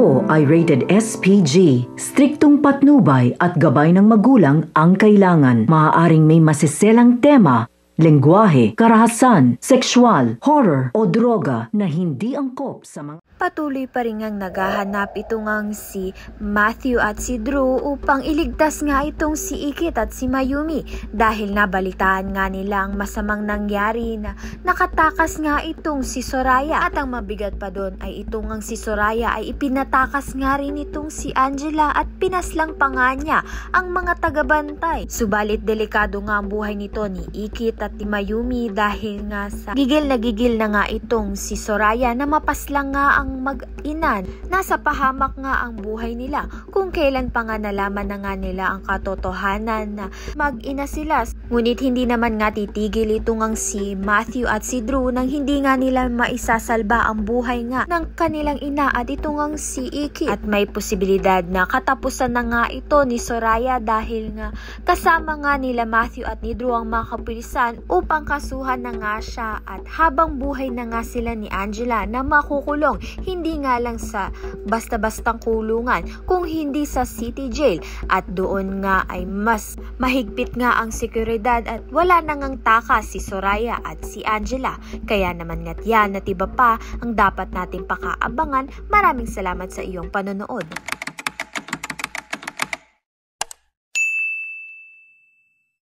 Ito ay rated SPG. Striktong patnubay at gabay ng magulang ang kailangan. Maaaring may masiselang tema, lengguwahe, karahasan, sexual, horror o droga na hindi angkop sa mga... Patuloy pa rin ngang naghahanap ito ngang si Matthew at si Drew upang iligtas nga itong si Ikit at si Mayumi dahil nabalitaan nga nila ang masamang nangyari na nakatakas nga itong si Soraya, at ang mabigat pa doon ay itong ngang si Soraya ay ipinatakas nga rin itong si Angela at pinaslang pa nga niya ang mga tagabantay. Subalit delikado nga ang buhay nito ni Ikit at ni Mayumi dahil nga sa gigil na nga itong si Soraya na mapaslang nga ang mag-inan. Nasa pahamak nga ang buhay nila kung kailan pa nga nalaman na nga nila ang katotohanan na mag-ina sila. Ngunit hindi naman nga titigil ito ngang si Matthew at si Drew nang hindi nga nila maisasalba ang buhay nga ng kanilang ina at ito ngang si Iki. At may posibilidad na katapusan na nga ito ni Soraya dahil nga kasama nga nila Matthew at ni Drew ang mga kapulisan upang kasuhan na nga siya, at habang buhay na nga sila ni Angela na makukulong, hindi nga lang sa basta-bastang kulungan kung hindi sa city jail, at doon nga ay mas mahigpit nga ang seguridad at wala nang ang takas si Soraya at si Angela. Kaya naman nga't yan at iba pa ang dapat nating pakaabangan. Maraming salamat sa iyong panonood.